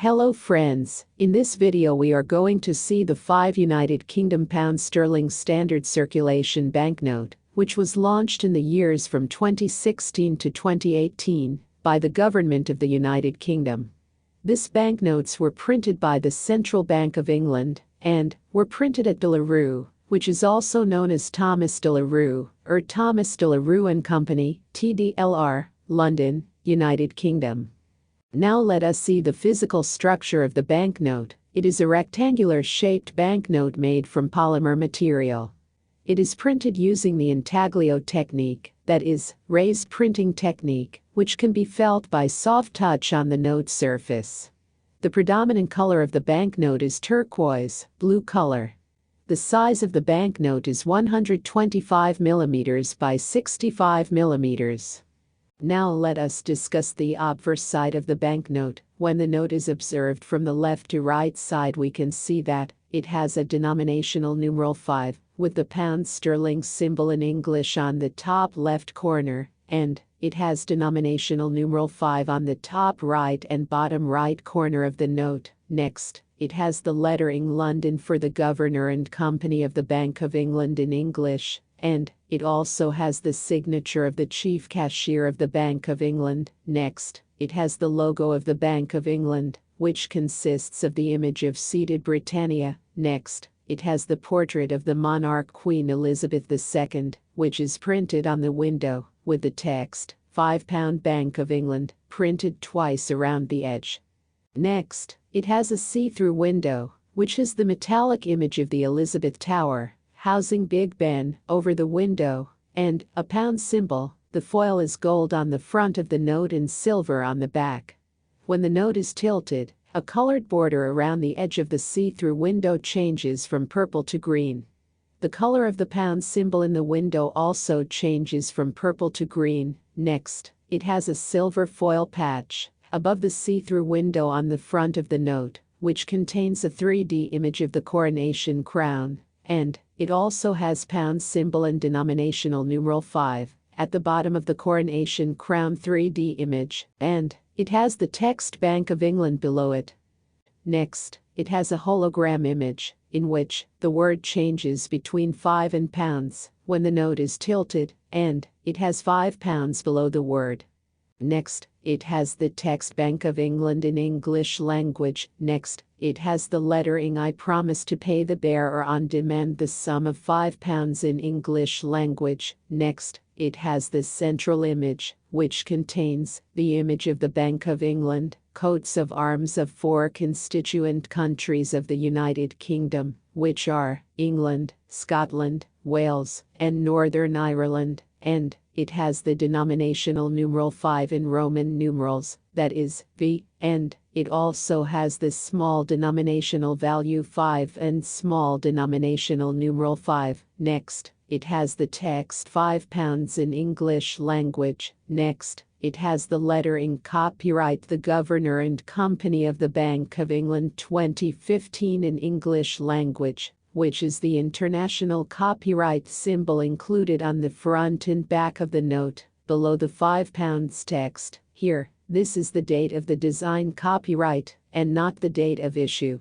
Hello friends, in this video we are going to see the 5 United Kingdom pound sterling standard circulation banknote, which was launched in the years from 2016 to 2018 by the government of the United Kingdom. These banknotes were printed by the Central Bank of England and were printed at De La Rue, which is also known as Thomas De La Rue or Thomas De La Rue and Company, TDLR, London, United Kingdom. Now let us see the physical structure of the banknote. It is a rectangular-shaped banknote made from polymer material. It is printed using the intaglio technique, that is, raised printing technique, which can be felt by soft touch on the note surface. The predominant color of the banknote is turquoise, blue color. The size of the banknote is 125 mm by 65 mm. Now let us discuss the obverse side of the banknote. When the note is observed from the left to right side, we can see that it has a denominational numeral 5 with the pound sterling symbol in English on the top left corner, and it has denominational numeral 5 on the top right and bottom right corner of the note. Next, it has the lettering London for the Governor and Company of the Bank of England in English, and it also has the signature of the Chief Cashier of the Bank of England. Next, it has the logo of the Bank of England, which consists of the image of seated Britannia. Next, it has the portrait of the monarch Queen Elizabeth II, which is printed on the window, with the text, £5 Bank of England, printed twice around the edge. Next, it has a see-through window, which is the metallic image of the Elizabeth Tower, housing Big Ben, over the window, and a pound symbol. The foil is gold on the front of the note and silver on the back. When the note is tilted, a colored border around the edge of the see-through window changes from purple to green. The color of the pound symbol in the window also changes from purple to green. Next, it has a silver foil patch above the see-through window on the front of the note, which contains a 3D image of the coronation crown, and it also has pound symbol and denominational numeral 5 at the bottom of the coronation crown 3D image, and it has the text Bank of England below it. Next, it has a hologram image, in which the word changes between 5 and pounds when the note is tilted, and it has £5 below the word. Next, it has the text Bank of England in English language. Next, it has the lettering I promise to pay the bearer on demand the sum of £5 in English language. Next, it has the central image, which contains the image of the Bank of England, coats of arms of 4 constituent countries of the United Kingdom, which are England, Scotland, Wales, and Northern Ireland, and it has the denominational numeral 5 in Roman numerals, that is, V, and it also has the small denominational value 5 and small denominational numeral 5. Next, it has the text £5 in English language. Next, it has the lettering Copyright the Governor and Company of the Bank of England 2015 in English language, which is the international copyright symbol included on the front and back of the note, below the £5 text. Here, this is the date of the design copyright, and not the date of issue.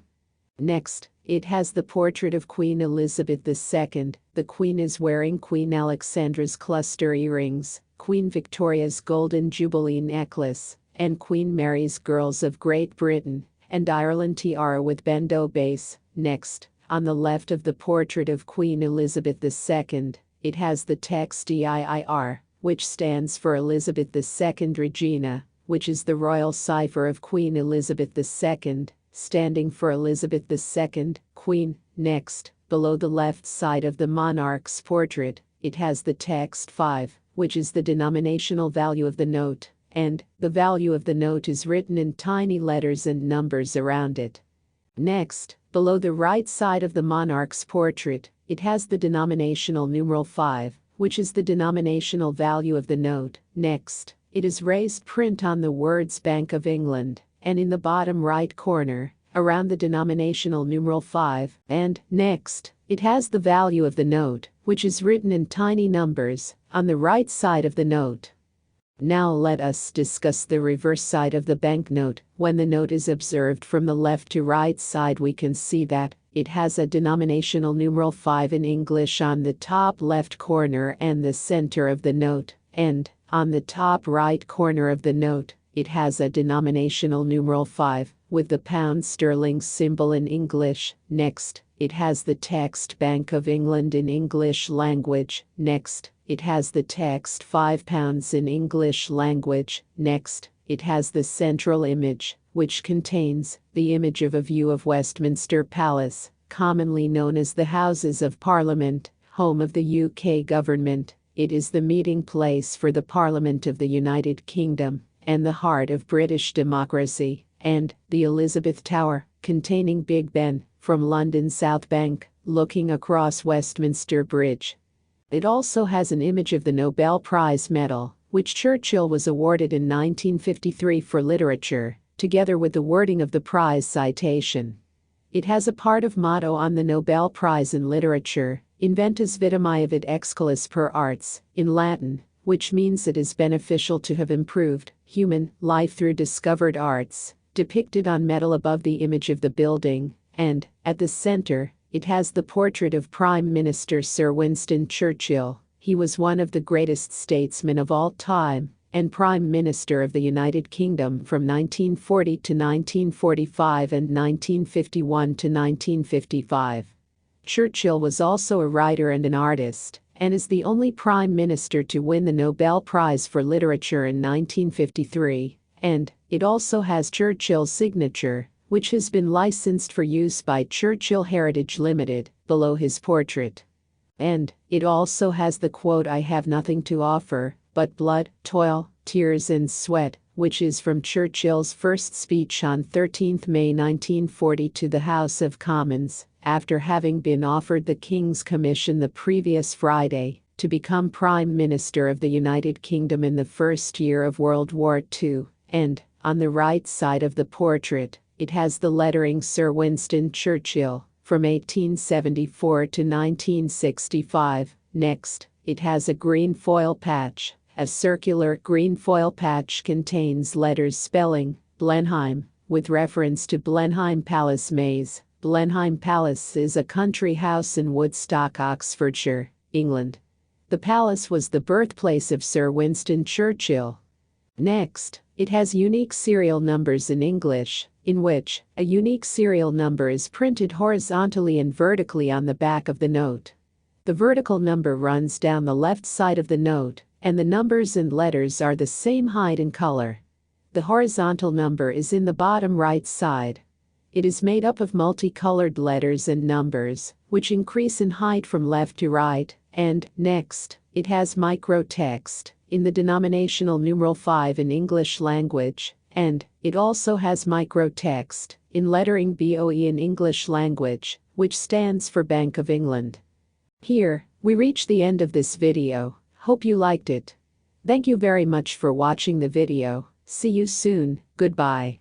Next, it has the portrait of Queen Elizabeth II. The Queen is wearing Queen Alexandra's cluster earrings, Queen Victoria's golden jubilee necklace, and Queen Mary's Girls of Great Britain and Ireland tiara with bandeau base. Next, on the left of the portrait of Queen Elizabeth II, it has the text DIIR, which stands for Elizabeth II Regina, which is the royal cipher of Queen Elizabeth II, standing for Elizabeth II, Queen. Next, below the left side of the monarch's portrait, it has the text 5, which is the denominational value of the note, and the value of the note is written in tiny letters and numbers around it. Next, below the right side of the monarch's portrait, it has the denominational numeral 5, which is the denominational value of the note. Next, it is raised print on the words Bank of England, and in the bottom right corner, around the denominational numeral 5, and next, it has the value of the note, which is written in tiny numbers, on the right side of the note. Now let us discuss the reverse side of the banknote. When the note is observed from the left to right side, we can see that it has a denominational numeral 5 in English on the top left corner and the center of the note, and on the top right corner of the note, it has a denominational numeral 5 with the pound sterling symbol in English. Next, it has the text Bank of England in English language. Next, it has the text £5 in English language. Next, it has the central image, which contains the image of a view of Westminster Palace, commonly known as the Houses of Parliament, home of the UK government. It is the meeting place for the Parliament of the United Kingdom and the heart of British democracy. And the Elizabeth Tower, containing Big Ben, from London South Bank, looking across Westminster Bridge. It also has an image of the Nobel Prize medal, which Churchill was awarded in 1953 for literature, together with the wording of the prize citation. It has a part of motto on the Nobel Prize in Literature, Inventus vitae excellus per arts, in Latin, which means it is beneficial to have improved human life through discovered arts, depicted on metal above the image of the building, and, at the center, it has the portrait of Prime Minister Sir Winston Churchill. He was one of the greatest statesmen of all time, and Prime Minister of the United Kingdom from 1940 to 1945 and 1951 to 1955. Churchill was also a writer and an artist, and is the only Prime Minister to win the Nobel Prize for Literature in 1953, and it also has Churchill's signature, which has been licensed for use by Churchill Heritage Limited, below his portrait. And it also has the quote, "I have nothing to offer but blood, toil, tears and sweat," which is from Churchill's first speech on 13 May 1940 to the House of Commons, after having been offered the King's Commission the previous Friday to become Prime Minister of the United Kingdom in the first year of World War II. And on the right side of the portrait, it has the lettering Sir Winston Churchill, from 1874 to 1965. Next, it has a green foil patch. A circular green foil patch contains letters spelling Blenheim, with reference to Blenheim Palace Maze. Blenheim Palace is a country house in Woodstock, Oxfordshire, England. The palace was the birthplace of Sir Winston Churchill. Next, it has unique serial numbers in English, in which a unique serial number is printed horizontally and vertically on the back of the note. The vertical number runs down the left side of the note, and the numbers and letters are the same height and color. The horizontal number is in the bottom right side. It is made up of multicolored letters and numbers, which increase in height from left to right, and, next, it has microtext in the denominational numeral 5 in English language, and it also has microtext in lettering BOE in English language, which stands for Bank of England. Here, we reach the end of this video. Hope you liked it. Thank you very much for watching the video. See you soon. Goodbye.